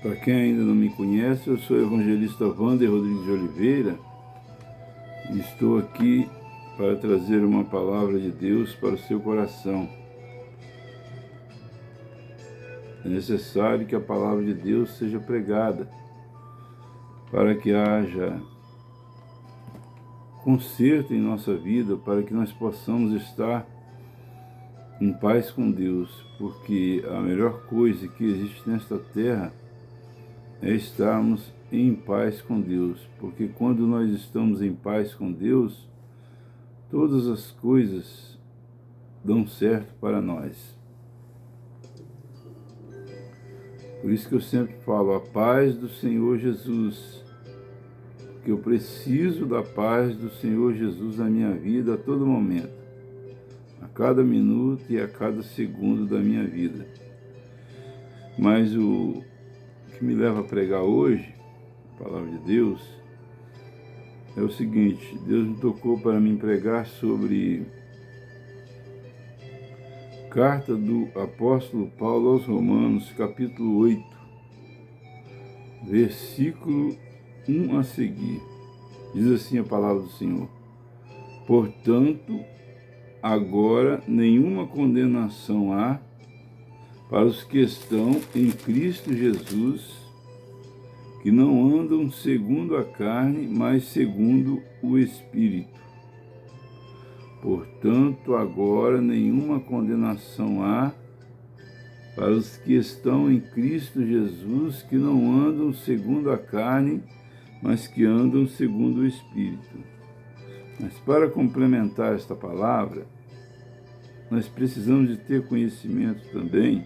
Para quem ainda não me conhece, eu sou o evangelista Wander Rodrigues de Oliveira e estou aqui para trazer uma palavra de Deus para o seu coração. É necessário que a palavra de Deus seja pregada para que haja conserto em nossa vida, para que nós possamos estar em paz com Deus, porque a melhor coisa que existe nesta terra é estarmos em paz com Deus, porque quando nós estamos em paz com Deus, todas as coisas dão certo para nós. Por isso que eu sempre falo, a paz do Senhor Jesus, porque eu preciso da paz do Senhor Jesus na minha vida a todo momento, a cada minuto e a cada segundo da minha vida. Mas o que me leva a pregar hoje, a palavra de Deus, é o seguinte: Deus me tocou para me pregar sobre carta do apóstolo Paulo aos Romanos, capítulo 8, versículo 1 a seguir. Diz assim a palavra do Senhor: portanto, agora nenhuma condenação há para os que estão em Cristo Jesus, que não andam segundo a carne, mas segundo o Espírito. Portanto, agora nenhuma condenação há para os que estão em Cristo Jesus, que não andam segundo a carne, mas que andam segundo o Espírito. Mas para complementar esta palavra, nós precisamos de ter conhecimento também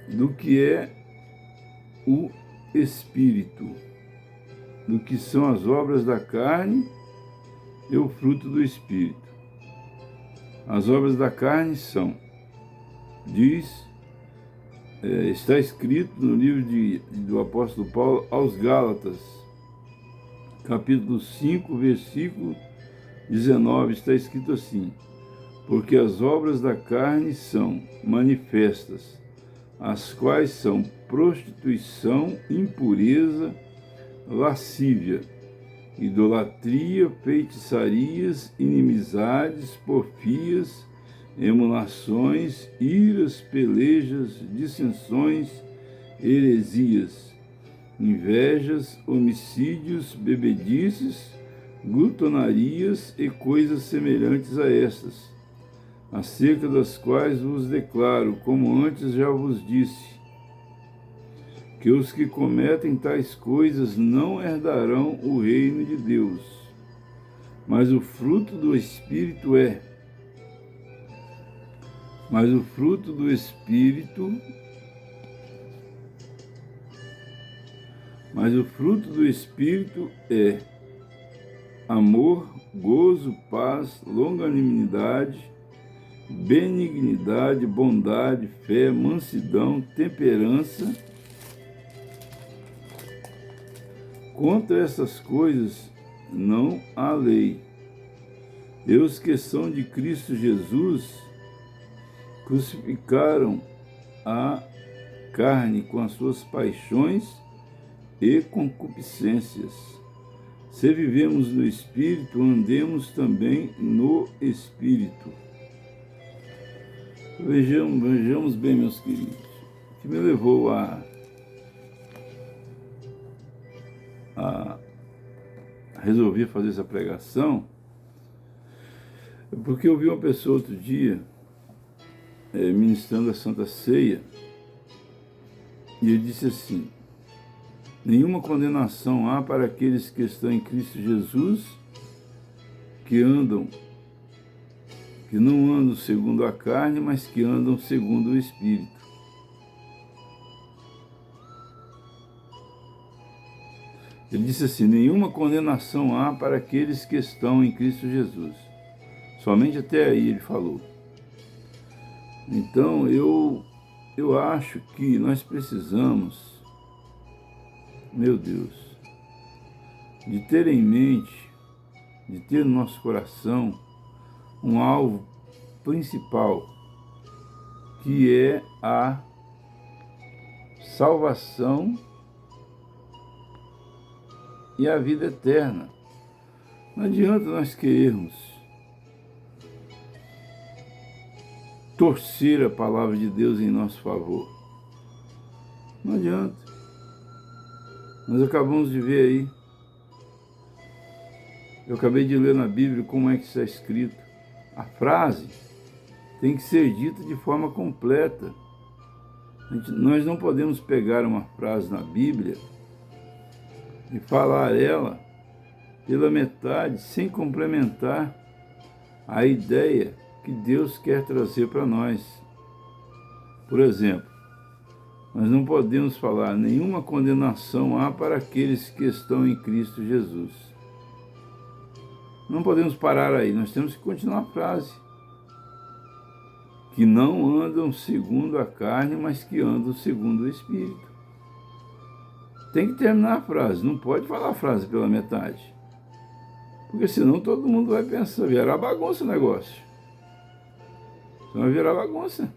do que é o Espírito, do que são as obras da carne e o fruto do Espírito. As obras da carne são, está escrito no livro do apóstolo Paulo aos Gálatas, capítulo 5, versículo 19, está escrito assim: porque as obras da carne são manifestas, as quais são prostituição, impureza, lascívia, idolatria, feitiçarias, inimizades, porfias, emulações, iras, pelejas, dissensões, heresias, invejas, homicídios, bebedices, glutonarias e coisas semelhantes a estas, acerca das quais vos declaro, como antes já vos disse, que os que cometem tais coisas não herdarão o reino de Deus. Mas o fruto do Espírito é amor, gozo, paz, longanimidade, benignidade, bondade, fé, mansidão, temperança. Contra essas coisas não há lei. E os que são de Cristo Jesus crucificaram a carne com as suas paixões e concupiscências. Se vivemos no Espírito, andemos também no Espírito. Vejamos bem, meus queridos, o que me levou a resolver fazer essa pregação é porque eu vi uma pessoa outro dia ministrando a Santa Ceia, e ele disse assim: nenhuma condenação há para aqueles que estão em Cristo Jesus, que não andam segundo a carne, mas que andam segundo o Espírito. Ele disse assim: nenhuma condenação há para aqueles que estão em Cristo Jesus. Somente até aí ele falou. Então eu acho que nós precisamos, meu Deus, de ter em mente, de ter no nosso coração um alvo principal, que é a salvação e a vida eterna. Não adianta nós querermos torcer a palavra de Deus em nosso favor. Não adianta. Nós acabamos de ver aí. Eu acabei de ler na Bíblia como é que está escrito. A frase tem que ser dita de forma completa. Nós não podemos pegar uma frase na Bíblia e falar ela pela metade, sem complementar a ideia que Deus quer trazer para nós. Por exemplo, nós não podemos falar nenhuma condenação há para aqueles que estão em Cristo Jesus. Não podemos parar aí, nós temos que continuar a frase. Que não andam segundo a carne, mas que andam segundo o Espírito. Tem que terminar a frase, não pode falar a frase pela metade. Porque senão todo mundo vai pensar, virá bagunça o negócio. Senão vai virar bagunça.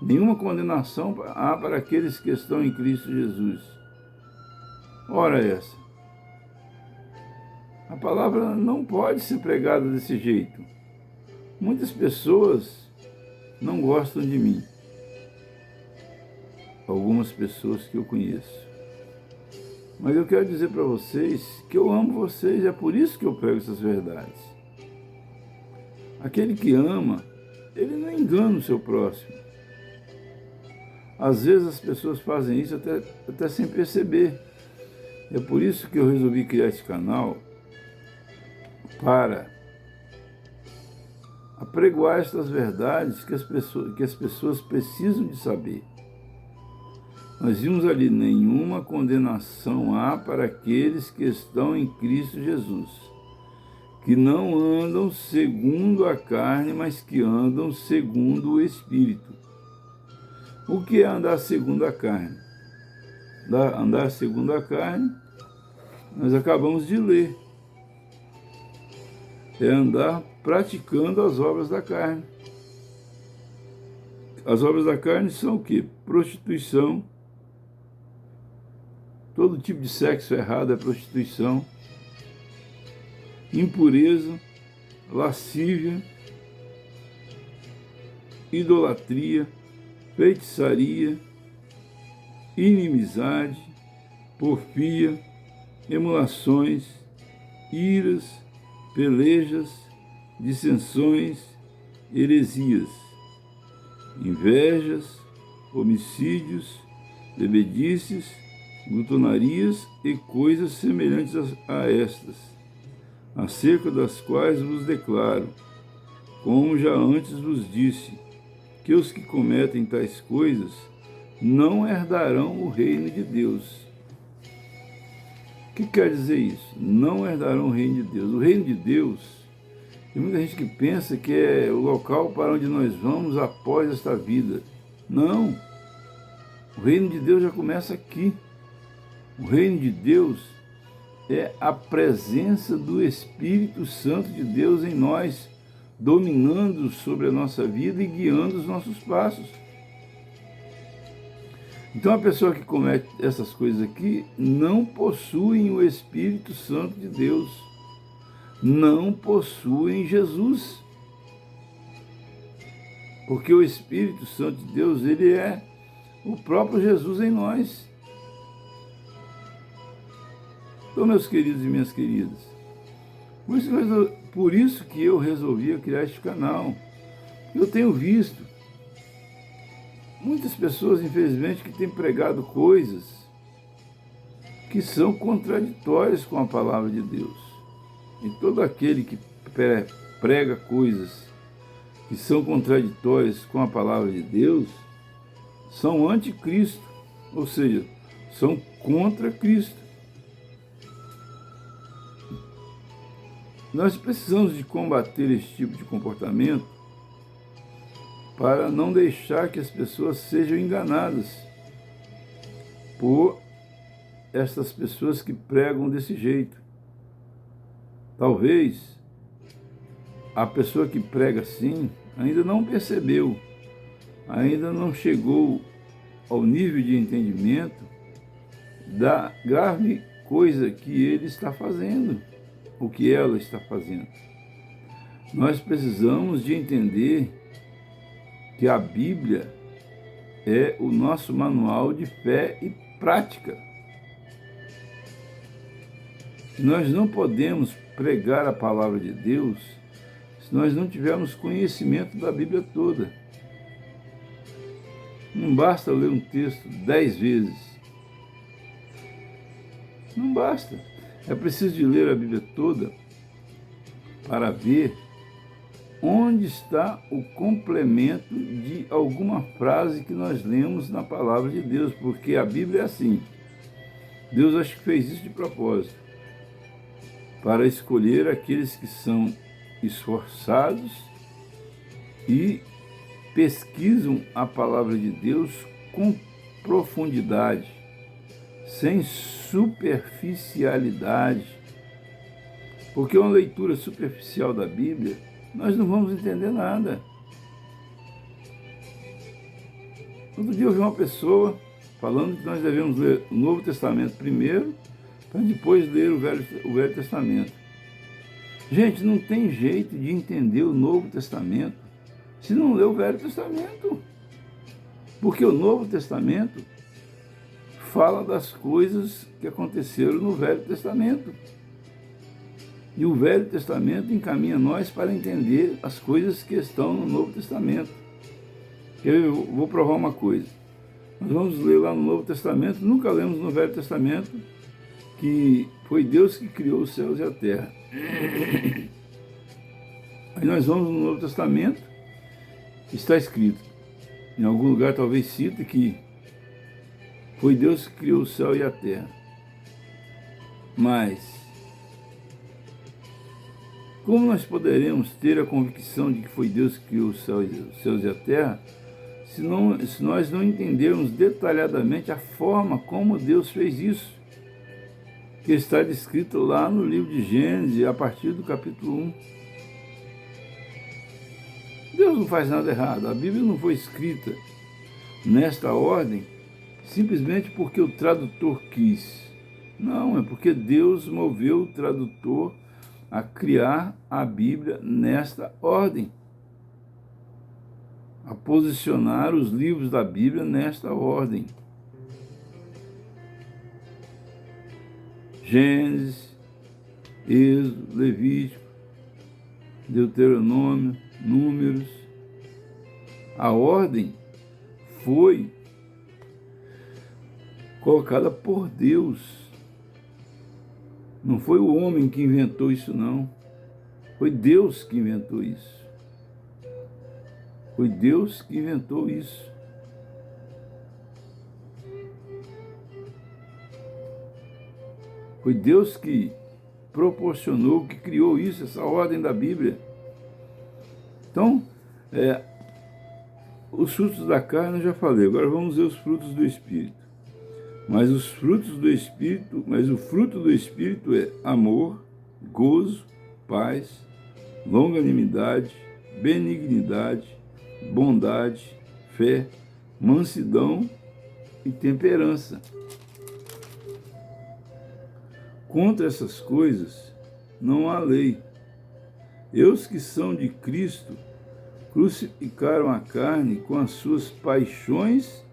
Nenhuma condenação há para aqueles que estão em Cristo Jesus. Ora essa. A palavra não pode ser pregada desse jeito. Muitas pessoas não gostam de mim. Algumas pessoas que eu conheço. Mas eu quero dizer para vocês que eu amo vocês, é por isso que eu prego essas verdades. Aquele que ama, ele não engana o seu próximo. Às vezes as pessoas fazem isso até sem perceber. É por isso que eu resolvi criar esse canal para apregoar estas verdades que as pessoas precisam de saber. Nós vimos ali, nenhuma condenação há para aqueles que estão em Cristo Jesus, que não andam segundo a carne, mas que andam segundo o Espírito. O que é andar segundo a carne? Andar segundo a carne, nós acabamos de ler. É andar praticando as obras da carne. As obras da carne são o quê? Prostituição. Todo tipo de sexo errado é prostituição. Impureza, lascívia, idolatria, feitiçaria, inimizade, porfia, emulações, iras, pelejas, dissensões, heresias, invejas, homicídios, bebedices, glutonarias e coisas semelhantes a estas, acerca das quais vos declaro, como já antes vos disse, que os que cometem tais coisas não herdarão o reino de Deus. O que quer dizer isso? Não herdarão o reino de Deus. O reino de Deus, tem muita gente que pensa que é o local para onde nós vamos após esta vida. Não. O reino de Deus já começa aqui. O reino de Deus é a presença do Espírito Santo de Deus em nós, dominando sobre a nossa vida e guiando os nossos passos. Então a pessoa que comete essas coisas aqui não possui o Espírito Santo de Deus, não possuem Jesus. Porque o Espírito Santo de Deus, ele é o próprio Jesus em nós. Então, meus queridos e minhas queridas, por isso que eu resolvi criar este canal. Eu tenho visto muitas pessoas, infelizmente, que têm pregado coisas que são contraditórias com a palavra de Deus. E todo aquele que prega coisas que são contraditórias com a palavra de Deus são anticristo, ou seja, são contra Cristo. Nós precisamos de combater esse tipo de comportamento para não deixar que as pessoas sejam enganadas por essas pessoas que pregam desse jeito. Talvez a pessoa que prega assim ainda não percebeu, ainda não chegou ao nível de entendimento da grave coisa que ele está fazendo, o que ela está fazendo. Nós precisamos de entender que a Bíblia é o nosso manual de fé e prática. Nós não podemos pregar a palavra de Deus se nós não tivermos conhecimento da Bíblia toda. Não basta ler um texto 10 vezes. Não basta. É preciso de ler a Bíblia toda para ver onde está o complemento de alguma frase que nós lemos na palavra de Deus, porque a Bíblia é assim. Deus acho que fez isso de propósito, para escolher aqueles que são esforçados e pesquisam a palavra de Deus com profundidade, sem superficialidade, porque uma leitura superficial da Bíblia, nós não vamos entender nada. Outro dia eu vi uma pessoa falando que nós devemos ler o Novo Testamento primeiro, para depois ler o Velho Testamento. Gente, não tem jeito de entender o Novo Testamento se não ler o Velho Testamento. Porque o Novo Testamento fala das coisas que aconteceram no Velho Testamento. E o Velho Testamento encaminha nós para entender as coisas que estão no Novo Testamento. Eu vou provar uma coisa. Nós vamos ler lá no Novo Testamento, nunca lemos no Velho Testamento, que foi Deus que criou os céus e a terra. Aí nós vamos no Novo Testamento, está escrito, em algum lugar talvez cita que foi Deus que criou o céu e a terra. Mas como nós poderemos ter a convicção de que foi Deus que criou os céus e a terra se nós não entendermos detalhadamente a forma como Deus fez isso, que está descrito lá no livro de Gênesis, a partir do capítulo 1. Deus não faz nada errado. A Bíblia não foi escrita nesta ordem simplesmente porque o tradutor quis. Não, é porque Deus moveu o tradutor a criar a Bíblia nesta ordem, a posicionar os livros da Bíblia nesta ordem. Gênesis, Êxodo, Levítico, Deuteronômio, Números. A ordem foi colocada por Deus. Não foi o homem que inventou isso, não. Foi Deus que inventou isso. Foi Deus que inventou isso. Foi Deus que proporcionou, que criou isso, essa ordem da Bíblia. Então, os frutos da carne eu já falei, agora vamos ver os frutos do Espírito. Mas o fruto do Espírito é amor, gozo, paz, longanimidade, benignidade, bondade, fé, mansidão e temperança. Contra essas coisas não há lei. E os que são de Cristo crucificaram a carne com as suas paixões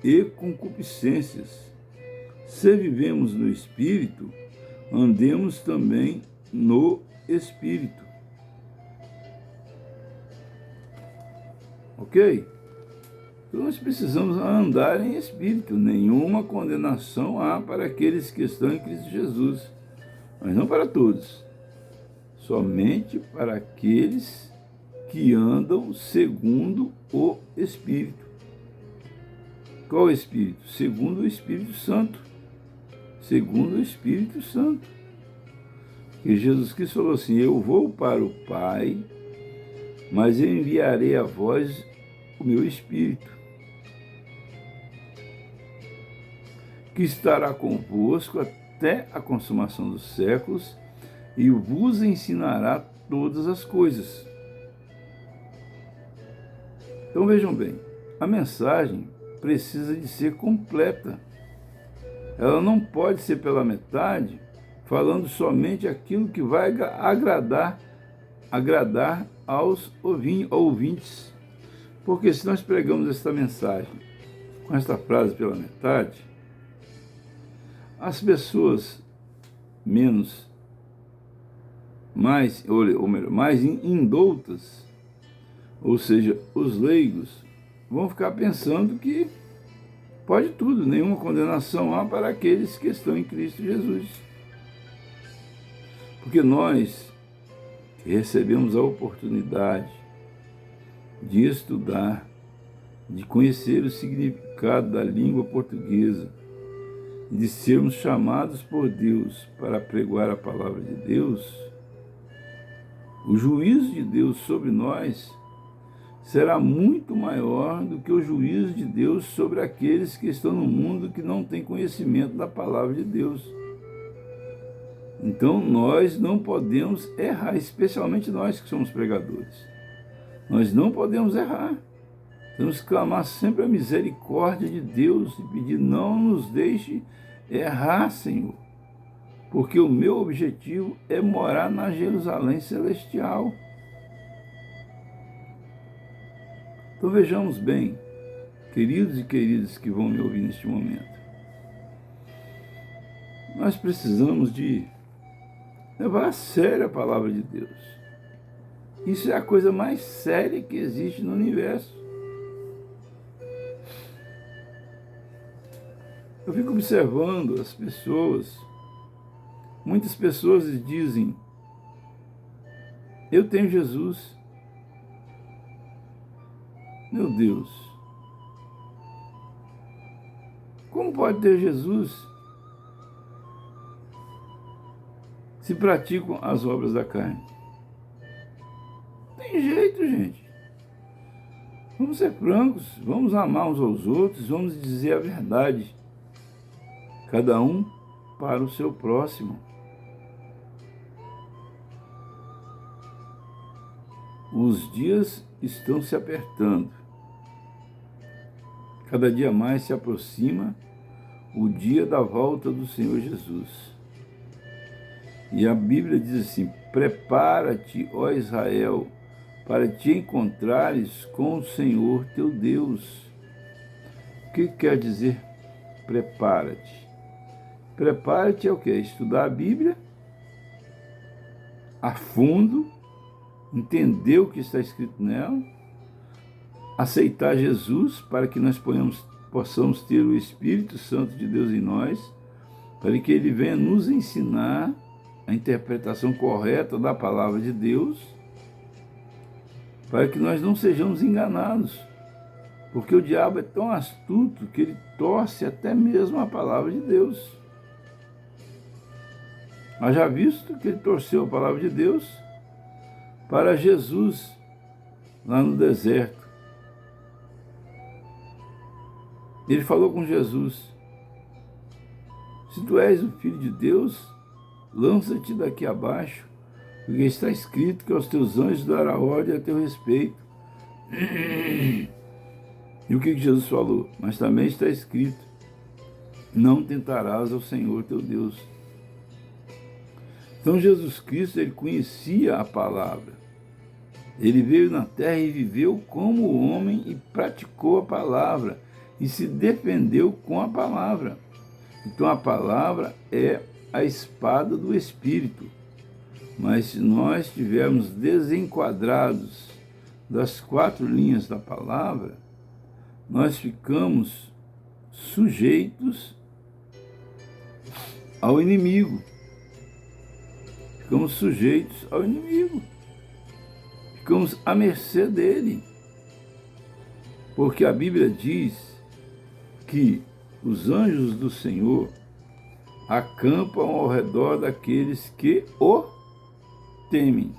e concupiscências. Se vivemos no Espírito, andemos também no Espírito. Ok? Então nós precisamos andar em Espírito. Nenhuma condenação há para aqueles que estão em Cristo Jesus, mas não para todos. Somente para aqueles que andam segundo o Espírito. Qual Espírito? Segundo o Espírito Santo. Segundo o Espírito Santo. E Jesus Cristo falou assim: eu vou para o Pai, mas eu enviarei a vós o meu Espírito, que estará convosco até a consumação dos séculos e vos ensinará todas as coisas. Então vejam bem, a mensagem precisa de ser completa. Ela não pode ser pela metade, falando somente aquilo que vai agradar aos ouvintes. Porque se nós pregamos esta mensagem com esta frase pela metade, as pessoas mais indoutas, ou seja, os leigos, vão ficar pensando que pode tudo, nenhuma condenação há para aqueles que estão em Cristo Jesus. Porque nós que recebemos a oportunidade de estudar, de conhecer o significado da língua portuguesa, de sermos chamados por Deus para pregoar a palavra de Deus, o juízo de Deus sobre nós será muito maior do que o juízo de Deus sobre aqueles que estão no mundo que não têm conhecimento da palavra de Deus. Então nós não podemos errar, especialmente nós que somos pregadores. Nós não podemos errar. Temos que clamar sempre a misericórdia de Deus e pedir: não nos deixe errar, Senhor, porque o meu objetivo é morar na Jerusalém celestial. Então vejamos bem, queridos e queridas que vão me ouvir neste momento, nós precisamos de levar a sério a palavra de Deus. Isso é a coisa mais séria que existe no universo. Eu fico observando as pessoas. Muitas pessoas dizem: eu tenho Jesus. Meu Deus, como pode ter Jesus se praticam as obras da carne? Tem jeito, gente. Vamos ser francos, vamos amar uns aos outros, vamos dizer a verdade. Cada um para o seu próximo. Os dias estão se apertando. Cada dia mais se aproxima o dia da volta do Senhor Jesus. E a Bíblia diz assim: prepara-te, ó Israel, para te encontrares com o Senhor teu Deus. O que quer dizer prepara-te? Prepara-te é o quê? Estudar a Bíblia a fundo, entender o que está escrito nela, aceitar Jesus para que nós possamos ter o Espírito Santo de Deus em nós, para que Ele venha nos ensinar a interpretação correta da palavra de Deus, para que nós não sejamos enganados, porque o diabo é tão astuto que ele torce até mesmo a palavra de Deus. Mas já visto que ele torceu a palavra de Deus para Jesus lá no deserto. Ele falou com Jesus: se tu és o Filho de Deus, lança-te daqui abaixo, porque está escrito que aos teus anjos dará ordem a teu respeito. E o que Jesus falou? Mas também está escrito: não tentarás ao Senhor teu Deus. Então Jesus Cristo, ele conhecia a palavra. Ele veio na terra e viveu como homem e praticou a palavra e se defendeu com a palavra. Então a palavra é a espada do Espírito. Mas se nós estivermos desenquadrados das 4 linhas da palavra, nós ficamos sujeitos ao inimigo. Ficamos sujeitos ao inimigo. Ficamos à mercê dele. Porque a Bíblia diz que os anjos do Senhor acampam ao redor daqueles que o temem.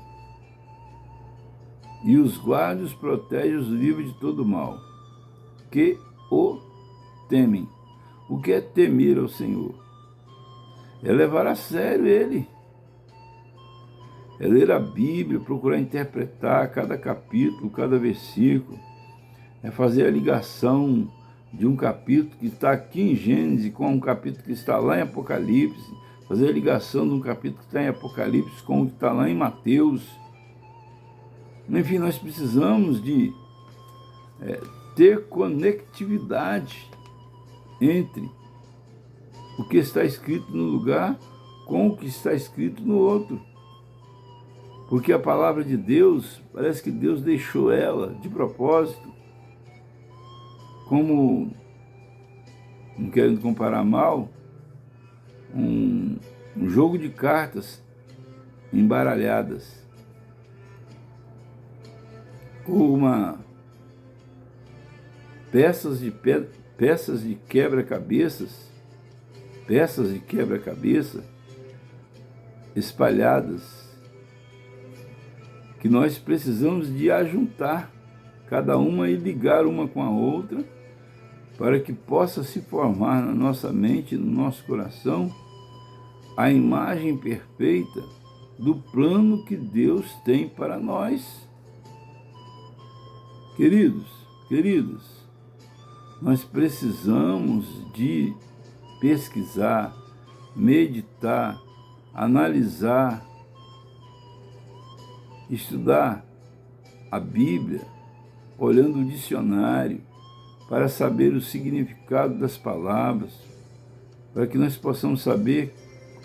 E os guarda e os protege, os livra de todo mal. Que o temem. O que é temer ao Senhor? É levar a sério Ele. É ler a Bíblia, procurar interpretar cada capítulo, cada versículo. É fazer a ligação de um capítulo que está aqui em Gênesis com um capítulo que está lá em Apocalipse, fazer a ligação de um capítulo que está em Apocalipse com o que está lá em Mateus. Enfim, nós precisamos de ter conectividade entre o que está escrito no lugar com o que está escrito no outro. Porque a palavra de Deus, parece que Deus deixou ela de propósito, como, não querendo comparar mal, um jogo de cartas embaralhadas, ou peças de quebra-cabeças, espalhadas, que nós precisamos de ajuntar cada uma e ligar uma com a outra, para que possa se formar na nossa mente, no nosso coração, a imagem perfeita do plano que Deus tem para nós. Queridos, nós precisamos de pesquisar, meditar, analisar, estudar a Bíblia, olhando o dicionário, para saber o significado das palavras, para que nós possamos saber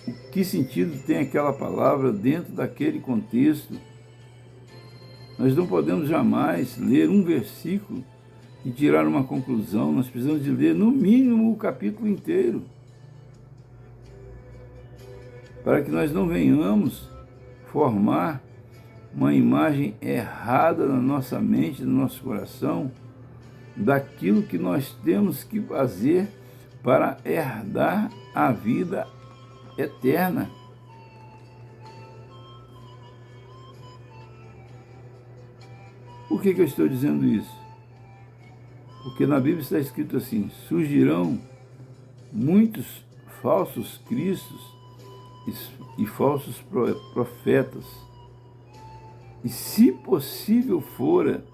o que sentido tem aquela palavra dentro daquele contexto. Nós não podemos jamais ler um versículo e tirar uma conclusão. Nós precisamos de ler, no mínimo, o capítulo inteiro, para que nós não venhamos formar uma imagem errada na nossa mente, no nosso coração, daquilo que nós temos que fazer para herdar a vida eterna. Por que eu estou dizendo isso? Porque na Bíblia está escrito assim: surgirão muitos falsos cristos e falsos profetas, e se possível fora,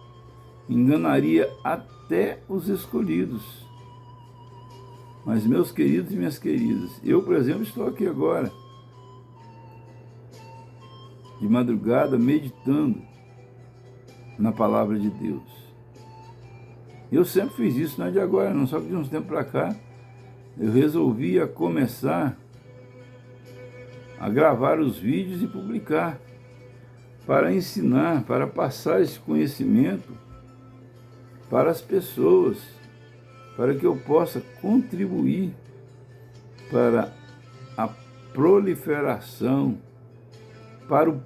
enganaria até os escolhidos. Mas, meus queridos e minhas queridas, eu, por exemplo, estou aqui agora, de madrugada, meditando na palavra de Deus. Eu sempre fiz isso, não é de agora, não, só que de uns tempos para cá, eu resolvi começar a gravar os vídeos e publicar, para ensinar, para passar esse conhecimento para as pessoas, para que eu possa contribuir para a proliferação, para o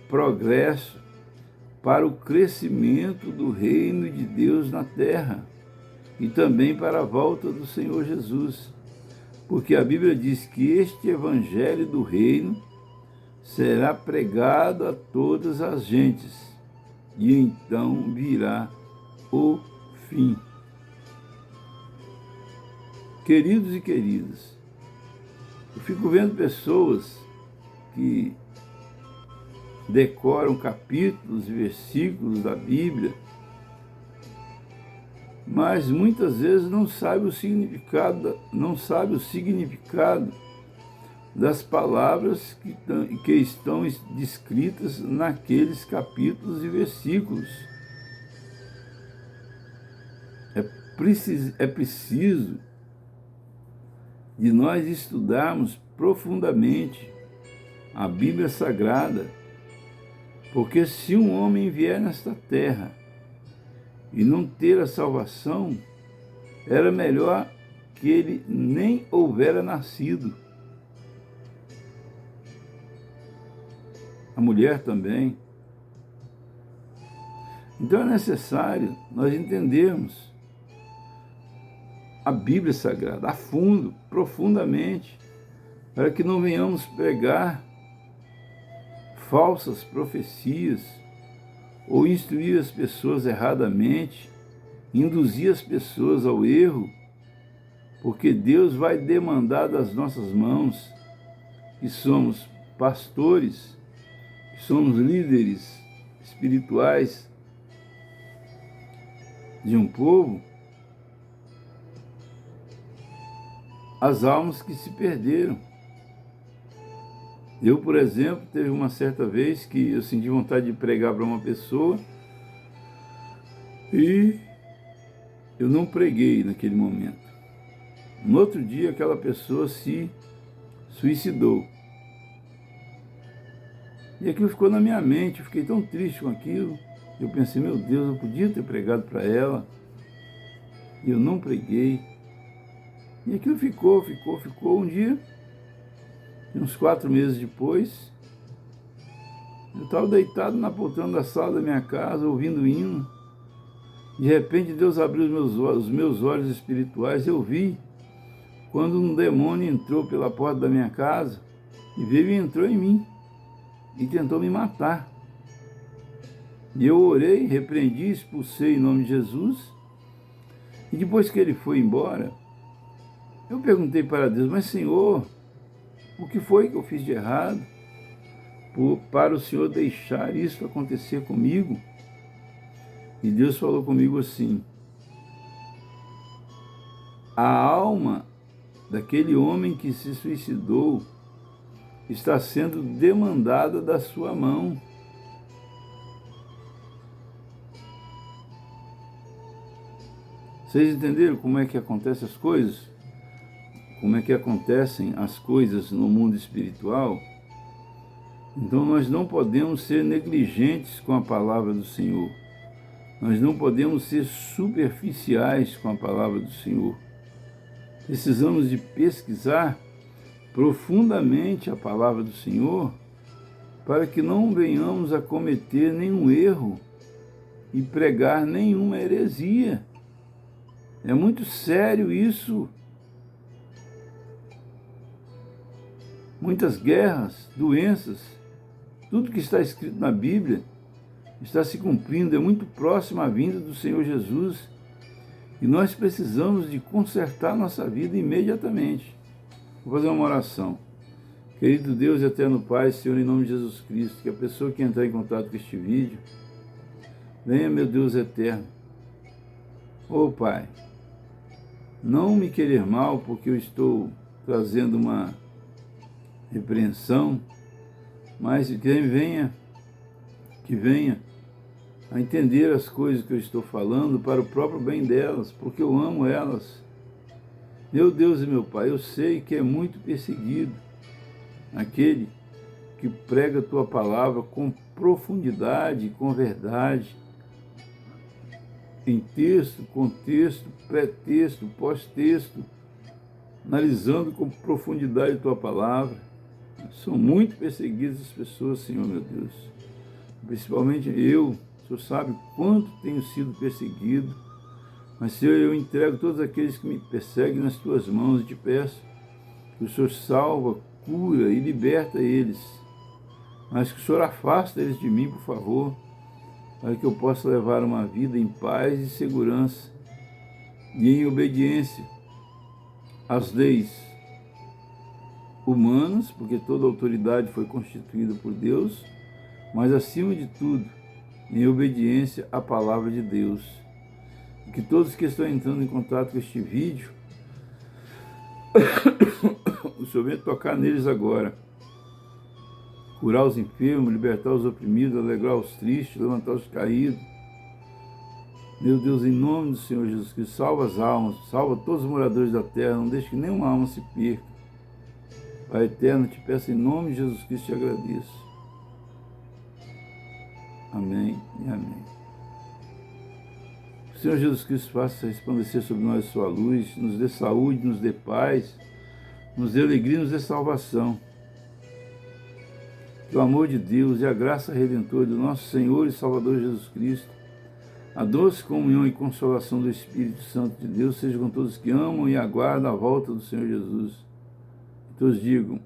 progresso, para o crescimento do reino de Deus na terra e também para a volta do Senhor Jesus. Porque a Bíblia diz que este evangelho do reino será pregado a todas as gentes, e então virá o fim. Queridos e queridas, eu fico vendo pessoas que decoram capítulos e versículos da Bíblia, mas muitas vezes não sabe o significado das palavras que estão descritas naqueles capítulos e versículos. É preciso de nós estudarmos profundamente a Bíblia Sagrada, porque se um homem vier nesta terra e não ter a salvação, era melhor que ele nem houvera nascido. A mulher também. Então é necessário nós entendermos a Bíblia Sagrada a fundo, profundamente, para que não venhamos pregar falsas profecias ou instruir as pessoas erradamente, induzir as pessoas ao erro, porque Deus vai demandar das nossas mãos, que somos pastores, que somos líderes espirituais de um povo, as almas que se perderam. Eu, por exemplo, teve uma certa vez que eu senti vontade de pregar para uma pessoa e eu não preguei naquele momento. No outro dia, aquela pessoa se suicidou. E aquilo ficou na minha mente, eu fiquei tão triste com aquilo. Eu pensei, meu Deus, eu podia ter pregado para ela, e eu não preguei. E aquilo ficou. Um dia, uns 4 meses depois, eu estava deitado na poltrona da sala da minha casa, ouvindo o hino. De repente, Deus abriu os meus olhos espirituais, eu vi quando um demônio entrou pela porta da minha casa, e veio e entrou em mim, e tentou me matar. E eu orei, repreendi, expulsei em nome de Jesus, e depois que ele foi embora, eu perguntei para Deus, mas Senhor, o que foi que eu fiz de errado para o Senhor deixar isso acontecer comigo? E Deus falou comigo assim, a alma daquele homem que se suicidou está sendo demandada da sua mão. Vocês entenderam como é que acontecem as coisas? Como é que acontecem as coisas no mundo espiritual? Então nós não podemos ser negligentes com a palavra do Senhor. Nós não podemos ser superficiais com a palavra do Senhor. Precisamos de pesquisar profundamente a palavra do Senhor para que não venhamos a cometer nenhum erro e pregar nenhuma heresia. É muito sério isso. Muitas guerras, doenças, tudo que está escrito na Bíblia está se cumprindo, é muito próximo à vinda do Senhor Jesus. E nós precisamos de consertar nossa vida imediatamente. Vou fazer uma oração. Querido Deus e eterno Pai, Senhor, em nome de Jesus Cristo, que a pessoa que entrar em contato com este vídeo, venha, meu Deus eterno. Ô Pai, não me querer mal porque eu estou trazendo uma repreensão, mas que venha a entender as coisas que eu estou falando para o próprio bem delas, porque eu amo elas. Meu Deus e meu Pai, eu sei que é muito perseguido aquele que prega a Tua palavra com profundidade, com verdade, em texto, contexto, pré-texto, pós-texto, analisando com profundidade a Tua palavra. São muito perseguidas as pessoas, Senhor, meu Deus. Principalmente eu. O Senhor sabe quanto tenho sido perseguido. Mas, Senhor, eu entrego todos aqueles que me perseguem nas Tuas mãos e te peço que o Senhor salva, cura e liberta eles. Mas que o Senhor afasta eles de mim, por favor, para que eu possa levar uma vida em paz e segurança e em obediência às leis humanas, porque toda autoridade foi constituída por Deus, mas acima de tudo, em obediência à palavra de Deus. E que todos que estão entrando em contato com este vídeo, o Senhor venha tocar neles agora, curar os enfermos, libertar os oprimidos, alegrar os tristes, levantar os caídos. Meu Deus, em nome do Senhor Jesus Cristo, salva as almas, salva todos os moradores da terra, não deixe que nenhuma alma se perca. Pai eterno, te peço em nome de Jesus Cristo, te agradeço. Amém e amém. O Senhor Jesus Cristo faça resplandecer sobre nós a sua luz, nos dê saúde, nos dê paz, nos dê alegria, nos dê salvação. Que o amor de Deus e a graça redentora do nosso Senhor e Salvador Jesus Cristo, a doce comunhão e consolação do Espírito Santo de Deus seja com todos que amam e aguardam a volta do Senhor Jesus. Todos digam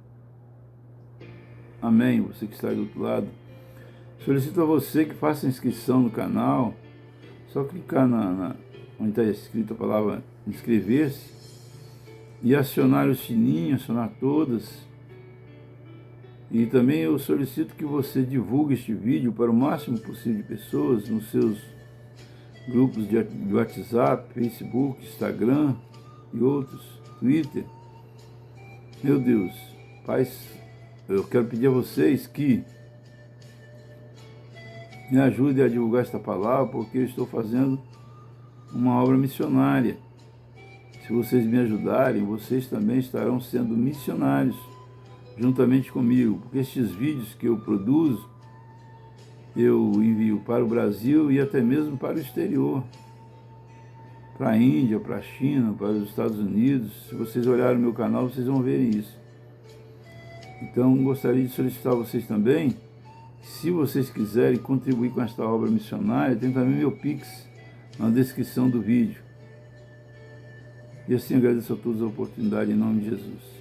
amém, você que está aí do outro lado. Solicito a você que faça inscrição no canal, só clicar onde está escrita a palavra inscrever-se e acionar o sininho, acionar todas. E também eu solicito que você divulgue este vídeo para o máximo possível de pessoas nos seus grupos de WhatsApp, Facebook, Instagram e outros, Twitter, Meu Deus, Pai, eu quero pedir a vocês que me ajudem a divulgar esta palavra, porque eu estou fazendo uma obra missionária. Se vocês me ajudarem, vocês também estarão sendo missionários juntamente comigo, porque estes vídeos que eu produzo, eu envio para o Brasil e até mesmo para o exterior, para a Índia, para a China, para os Estados Unidos. Se vocês olharem o meu canal, vocês vão ver isso. Então, gostaria de solicitar a vocês também, se vocês quiserem contribuir com esta obra missionária, tem também meu Pix na descrição do vídeo. E assim agradeço a todos a oportunidade em nome de Jesus.